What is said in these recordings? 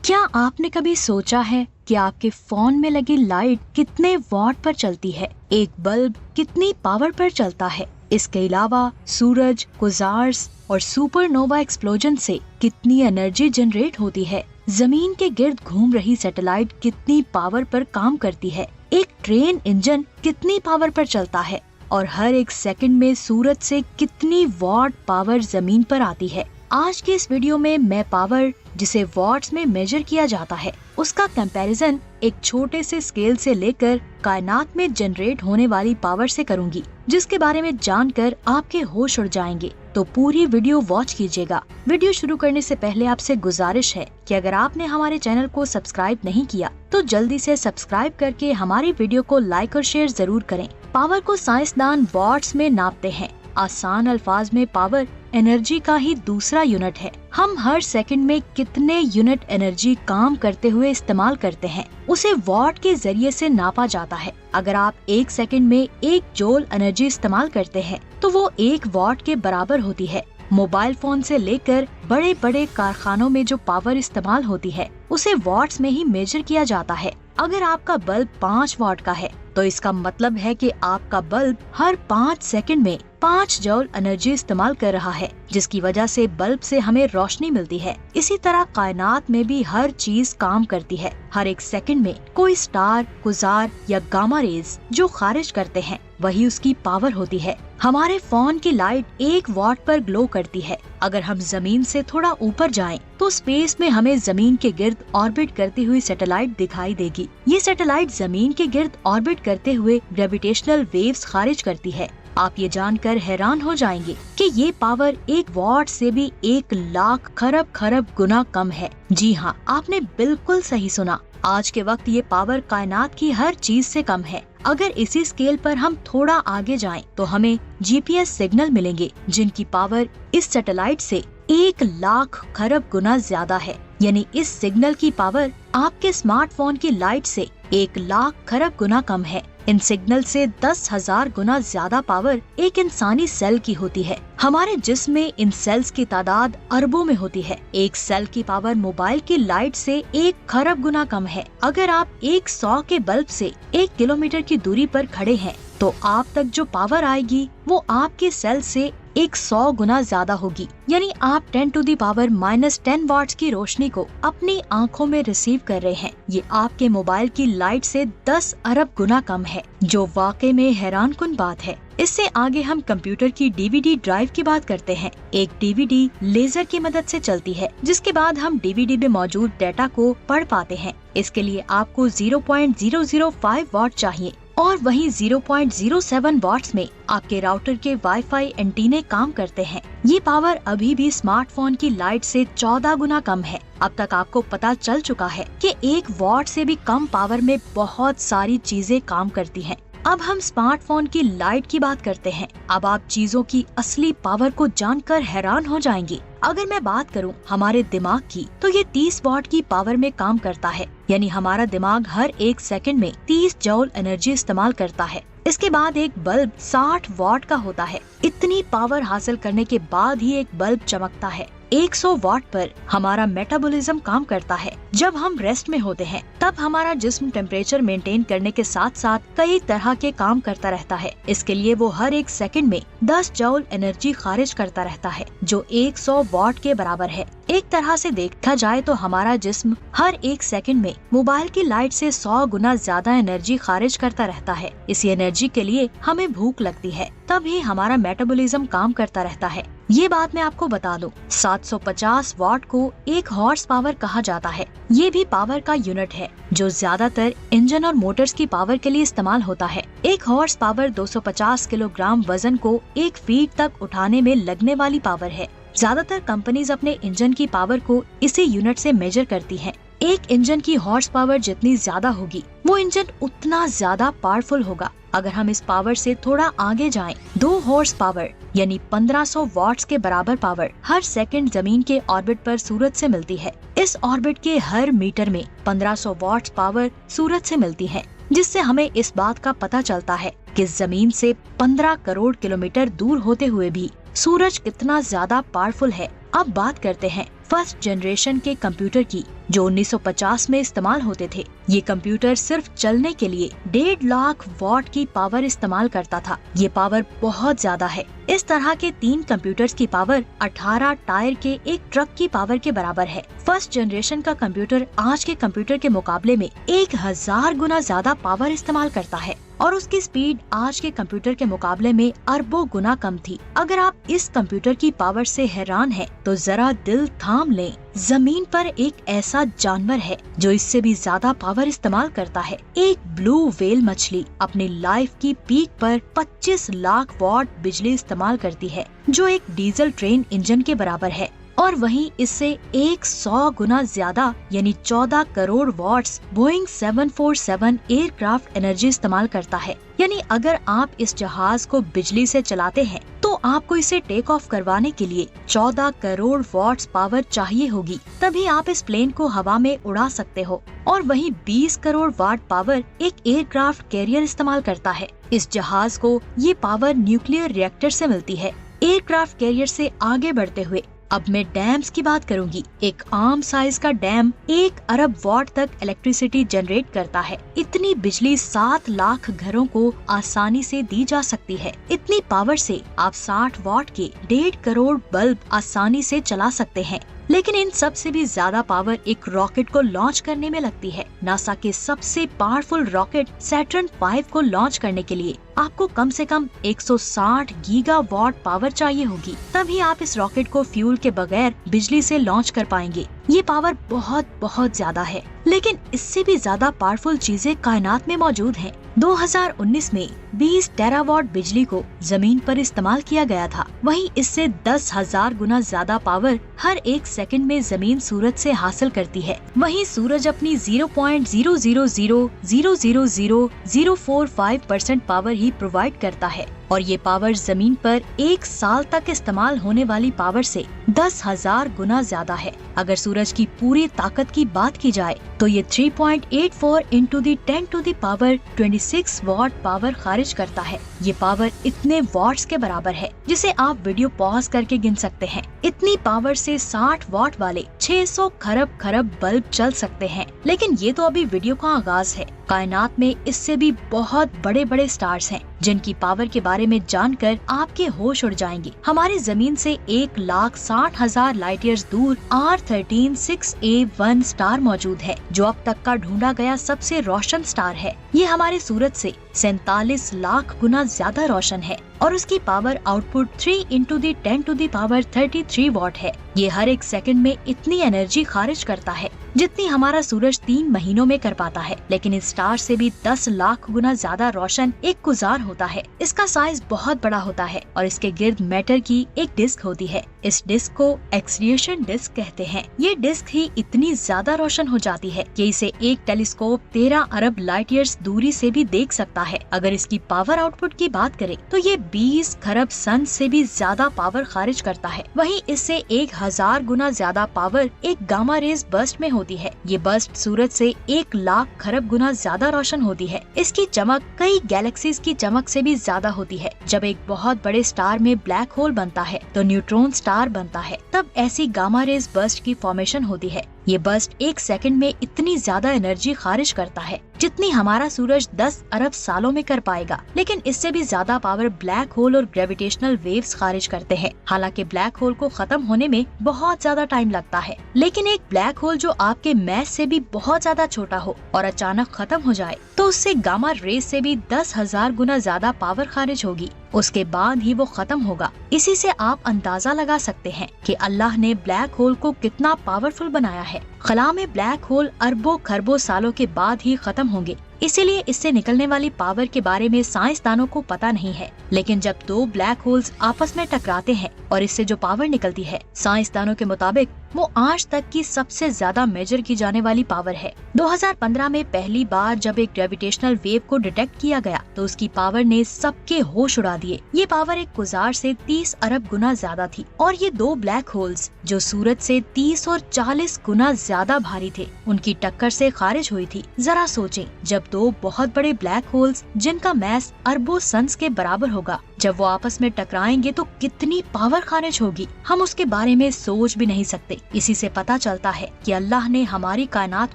क्या आपने कभी सोचा है कि आपके फोन में लगी लाइट कितने वॉट पर चलती है? एक बल्ब कितनी पावर पर चलता है? इसके अलावा सूरज, क्वासार्स और सुपरनोवा एक्सप्लोजन से कितनी एनर्जी जनरेट होती है? जमीन के गिर्द घूम रही सैटेलाइट कितनी पावर पर काम करती है? एक ट्रेन इंजन कितनी पावर पर चलता है? और हर एक सेकंड में सूरज से कितनी वॉट पावर जमीन पर आती है? आज के इस वीडियो में मैं पावर, जिसे वॉट्स में मेजर किया जाता है, उसका कंपैरिजन एक छोटे से स्केल से लेकर कायनात में जनरेट होने वाली पावर से करूंगी, जिसके बारे में जानकर आपके होश उड़ जाएंगे। तो पूरी वीडियो वॉच कीजिएगा। वीडियो शुरू करने से पहले आपसे गुजारिश है कि अगर आपने हमारे चैनल को सब्सक्राइब नहीं किया तो जल्दी से सब्सक्राइब करके हमारी वीडियो को लाइक और शेयर जरूर करें। पावर को साइंसदान वॉट्स में नापते हैं। आसान अल्फाज में पावर एनर्जी का ही दूसरा यूनिट है। हम हर सेकंड में कितने यूनिट एनर्जी काम करते हुए इस्तेमाल करते हैं, उसे वॉट के जरिए से नापा जाता है। अगर आप एक सेकंड में 1 जूल एनर्जी इस्तेमाल करते हैं तो वो 1 वॉट के बराबर होती है। मोबाइल फोन से लेकर बड़े बड़े कारखानों में जो पावर इस्तेमाल होती है उसे वॉट्स में ही मेजर किया जाता है। अगर आपका बल्ब 5 वॉट का है तो इसका मतलब है कि आपका बल्ब हर 5 सेकंड में 5 जूल एनर्जी इस्तेमाल कर रहा है, जिसकी वजह से बल्ब से हमें रोशनी मिलती है। इसी तरह कायनात में भी हर चीज काम करती है। हर एक सेकंड में कोई स्टार, क्वासार या गामा रेज जो खारिज करते हैं, वही उसकी पावर होती है। हमारे फोन की लाइट 1 वॉट पर ग्लो करती है। अगर हम जमीन से थोड़ा ऊपर जाएं, तो स्पेस में हमें जमीन के गिर्द ऑर्बिट करती हुई सैटेलाइट दिखाई देगी। ये सैटेलाइट जमीन के गिर्द ऑर्बिट करते हुए ग्रेविटेशनल वेव्स खारिज करती है। आप ये जानकर हैरान हो जाएंगे कि ये पावर 1 वॉट से भी 1 लाख खरब खरब गुना कम है। जी हाँ, आपने बिल्कुल सही सुना। आज के वक्त ये पावर कायनात की हर चीज से कम है। अगर इसी स्केल पर हम थोड़ा आगे जाएं, तो हमें GPS सिग्नल मिलेंगे, जिनकी पावर इस सैटेलाइट से 1 लाख खरब गुना ज्यादा है। यानी इस सिग्नल की पावर आपके स्मार्टफोन की लाइट से 1 लाख खरब गुना कम है। इन सिग्नल से 10,000 गुना ज्यादा पावर एक इंसानी सेल की होती है। हमारे जिस्म में इन सेल्स की तादाद अरबों में होती है। एक सेल की पावर मोबाइल की लाइट से 1 खरब गुना कम है। अगर आप 100 के बल्ब से 1 किलोमीटर की दूरी पर खड़े हैं, तो आप तक जो पावर आएगी वो आपके सेल से 100 गुना ज्यादा होगी। यानी आप 10⁻⁻10 वॉट्स की रोशनी को अपनी आंखों में रिसीव कर रहे हैं। ये आपके मोबाइल की लाइट से 10 अरब गुना कम है, जो वाकई में हैरानकुन बात है। इससे आगे हम कंप्यूटर की DVD ड्राइव की बात करते हैं। एक DVD लेजर की मदद से चलती है, जिसके बाद हम DVD में मौजूद डेटा को पढ़ पाते हैं। इसके लिए आपको 0.005 वॉट चाहिए, और वहीं 0.07 वॉट्स में आपके राउटर के वाईफाई एंटीने काम करते हैं। ये पावर अभी भी स्मार्टफोन की लाइट से 14 गुना कम है। अब तक आपको पता चल चुका है कि 1 वॉट से भी कम पावर में बहुत सारी चीजें काम करती हैं। अब हम स्मार्टफोन की लाइट की बात करते हैं। अब आप चीजों की असली पावर को जानकर हैरान हो जाएंगे। अगर मैं बात करूं हमारे दिमाग की, तो ये 30 वॉट की पावर में काम करता है। यानी हमारा दिमाग हर 1 सेकंड में 30 जूल एनर्जी इस्तेमाल करता है। इसके बाद एक बल्ब 60 वॉट का होता है। इतनी पावर हासिल करने के बाद ही एक बल्ब चमकता है। 100 वॉट पर हमारा मेटाबॉलिज्म काम करता है। जब हम रेस्ट में होते हैं, तब हमारा जिस्म टेम्परेचर मेंटेन करने के साथ साथ कई तरह के काम करता रहता है। इसके लिए वो हर 1 सेकंड में 10 जूल एनर्जी खारिज करता रहता है, जो 100 वॉट के बराबर है। एक तरह से देखा जाए तो हमारा जिस्म हर 1 सेकंड में मोबाइल की लाइट से 100 गुना ज्यादा एनर्जी खारिज करता रहता है। इसी एनर्जी के लिए हमें भूख लगती है, तभी हमारा मेटाबॉलिज्म काम करता रहता है। ये बात मैं आपको बता दूं, 750 वॉट को 1 हॉर्स पावर कहा जाता है। ये भी पावर का यूनिट है, जो ज्यादातर इंजन और मोटर्स की पावर के लिए इस्तेमाल होता है। 1 हॉर्स पावर 250 किलोग्राम वजन को 1 फीट तक उठाने में लगने वाली पावर है। ज्यादातर कंपनीज अपने इंजन की पावर को इसी यूनिट से मेजर करती हैं। एक इंजन की हॉर्स पावर जितनी ज्यादा होगी, वो इंजन उतना ज्यादा पावरफुल होगा। अगर हम इस पावर से थोड़ा आगे जाएं, 2 हॉर्स पावर यानी 1500 वॉट्स के बराबर पावर हर सेकंड जमीन के ऑर्बिट पर सूरज से मिलती है। इस ऑर्बिट के हर मीटर में 1500 वॉट्स पावर सूरज से मिलती है, जिससे हमें इस बात का पता चलता है कि जमीन से 15 करोड़ किलोमीटर दूर होते हुए भी सूरज कितना ज्यादा पावरफुल है। अब बात करते हैं फर्स्ट जनरेशन के कंप्यूटर की, जो 1950 में इस्तेमाल होते थे। ये कंप्यूटर सिर्फ चलने के लिए 1.5 लाख वॉट की पावर इस्तेमाल करता था। ये पावर बहुत ज्यादा है। इस तरह के 3 कंप्यूटर्स की पावर 18 टायर के एक ट्रक की पावर के बराबर है। फर्स्ट जनरेशन का कंप्यूटर आज के कंप्यूटर के मुकाबले में 1000 गुना ज्यादा पावर इस्तेमाल करता है और उसकी स्पीड आज के कंप्यूटर के मुकाबले में अरबों गुना कम थी। अगर आप इस कंप्यूटर की पावर से हैरान हैं, तो जरा दिल थाम लें। जमीन पर एक ऐसा जानवर है जो इससे भी ज्यादा पावर इस्तेमाल करता है। एक ब्लू व्हेल मछली अपनी लाइफ की पीक पर 25 लाख वॉट बिजली इस्तेमाल करती है, जो एक डीजल ट्रेन इंजन के बराबर है। और वहीं इससे 100 गुना ज्यादा यानी 14 crore watts Boeing 747 aircraft energy इस्तेमाल करता है। यानी अगर आप इस जहाज को बिजली से चलाते हैं तो आपको इसे टेक ऑफ करवाने के लिए 14 करोड़ वॉट्स पावर चाहिए होगी, तभी आप इस प्लेन को हवा में उड़ा सकते हो। और वहीं 20 करोड़ वाट पावर एक एयरक्राफ्ट कैरियर इस्तेमाल करता है। इस जहाज को ये पावर न्यूक्लियर रिएक्टर से मिलती है। एयरक्राफ्ट कैरियर से आगे बढ़ते हुए अब मैं डैम्स की बात करूंगी। एक आम साइज का डैम 1 अरब वॉट तक इलेक्ट्रिसिटी जनरेट करता है। इतनी बिजली 7 लाख घरों को आसानी से दी जा सकती है। इतनी पावर से आप 60 वॉट के 1.5 करोड़ बल्ब आसानी से चला सकते हैं। लेकिन इन सब से भी ज्यादा पावर एक रॉकेट को लॉन्च करने में लगती है। नासा के सबसे पावरफुल रॉकेट सैटर्न 5 को लॉन्च करने के लिए आपको कम से कम 160 गीगावाट पावर चाहिए होगी, तभी आप इस रॉकेट को फ्यूल के बगैर बिजली से लॉन्च कर पाएंगे। ये पावर बहुत ज्यादा है, लेकिन इससे भी ज्यादा पावरफुल चीजें कायनात में मौजूद हैं। 2019 में 20 टेरावाट बिजली को जमीन पर इस्तेमाल किया गया था। वहीं इससे 10,000 गुना ज्यादा पावर हर 1 सेकंड में जमीन सूरज से हासिल करती है। वहीं सूरज अपनी 0.0000045% पावर ही प्रोवाइड करता है और ये पावर जमीन पर 1 साल तक इस्तेमाल होने वाली पावर से 10,000 गुना ज्यादा है। अगर सूरज की पूरी ताकत की बात की जाए तो ये 3.84 into the 10 to the power 26 what power खारिज करता है। ये पावर इतने वॉट्स के बराबर है जिसे आप वीडियो पॉज करके गिन सकते हैं। इतनी पावर से 60 वॉट वाले 600 खरब बल्ब चल सकते हैं। लेकिन ये तो अभी वीडियो का आगाज है। कायनात में इससे भी बहुत बड़े स्टार्स हैं जिनकी पावर के बारे में जानकर आपके होश उड़ जाएंगे। हमारी जमीन से 1,60,000 लाइट ईयर्स दूर R13 6a1 स्टार मौजूद है, जो अब तक का ढूंढा गया सबसे रोशन स्टार है। ये हमारे सूरज से 47 लाख गुना ज्यादा रोशन है और उसकी power output 3 into the 10 to the power 33 what है। ये हर 1 सेकंड में इतनी एनर्जी खारिज करता है जितनी हमारा सूरज 3 महीनों में कर पाता है। लेकिन इस स्टार से भी 10 लाख गुना ज्यादा रोशन एक गुजार होता है। इसका साइज बहुत बड़ा होता है और इसके गिर्द मैटर की एक डिस्क होती है। इस डिस्क को एक्सक्रिएशन डिस्क कहते हैं। ये डिस्क ही इतनी ज्यादा रोशन हो जाती है कि इसे एक टेलीस्कोप 13 अरब लाइट ईयर्स दूरी से भी देख सकता है। अगर इसकी पावर आउटपुट की बात करें तो ये 20 खरब सन से भी ज्यादा पावर खारिज करता है। वहीं इससे 1000 गुना ज्यादा पावर एक गामा रेज बर्स्ट में होती है। ये बर्स्ट सूरज से 1 लाख खरब गुना ज्यादा रोशन होती है। इसकी चमक कई गैलेक्सीज की चमक से भी ज्यादा होती है। जब एक बहुत बड़े स्टार में ब्लैक होल बनता है तो न्यूट्रॉन स्टार बनता है, तब ऐसी गामा रेज बर्स्ट की फॉर्मेशन होती है। ये बर्स्ट 1 सेकंड में इतनी ज्यादा एनर्जी खारिज करता है जितनी हमारा सूरज 10 अरब सालों में कर पाएगा। लेकिन इससे भी ज्यादा पावर ब्लैक होल और ग्रेविटेशनल वेव्स खारिज करते हैं। हालांकि ब्लैक होल को खत्म होने में बहुत ज्यादा टाइम लगता है, लेकिन एक ब्लैक होल जो आपके मैस से भी बहुत ज्यादा छोटा हो और अचानक खत्म हो जाए तो उससे गामा रेज से भी 10,000 गुना ज्यादा पावर खारिज होगी। उसके बाद ही वो खत्म होगा। इसी से आप अंदाजा लगा सकते हैं कि अल्लाह ने ब्लैक होल को कितना पावरफुल बनाया है। खला में ब्लैक होल अरबों खरबों सालों के बाद ही खत्म होंगे, इसीलिए इससे निकलने वाली पावर के बारे में साइंसदानों को पता नहीं है। लेकिन जब 2 ब्लैक होल्स आपस में टकराते हैं और इससे जो पावर निकलती है, साइंसदानों के मुताबिक वो आज तक की सबसे ज्यादा मेजर की जाने वाली पावर है। 2015 में पहली बार जब एक ग्रेविटेशनल वेव को डिटेक्ट किया गया तो उसकी पावर ने सबके होश उड़ा दिए। ये पावर एक गुजार से 30 अरब गुना ज्यादा थी और ये 2 ब्लैक होल्स जो सूरज से 30 और 40 गुना ज्यादा भारी थे, उनकी टक्कर से खारिज हुई थी। जरा सोचें, जब 2 बहुत बड़े ब्लैक होल्स जिनका मैस अरबों सन्स के बराबर होगा, जब वो आपस में टकराएंगे तो कितनी पावर खारिज होगी, हम उसके बारे में सोच भी नहीं सकते। इसी से पता चलता है कि अल्लाह ने हमारी कायनात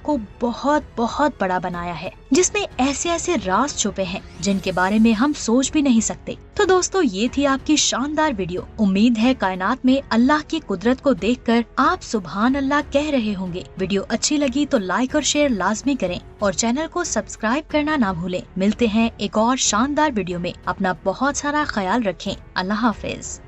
को बहुत बहुत बड़ा बनाया है, जिसमें ऐसे ऐसे राज छुपे हैं जिनके बारे में हम सोच भी नहीं सकते। तो दोस्तों, ये थी आपकी शानदार वीडियो। उम्मीद है कायनात में अल्लाह की कुदरत को देखकर आप सुभान अल्लाह कह रहे होंगे। वीडियो अच्छी लगी तो लाइक और शेयर लाजमी करें और चैनल को सब्सक्राइब करना ना भूलें। मिलते हैं एक और शानदार वीडियो में। अपना बहुत सारा ख्याल रखें। अल्लाह हाफिज।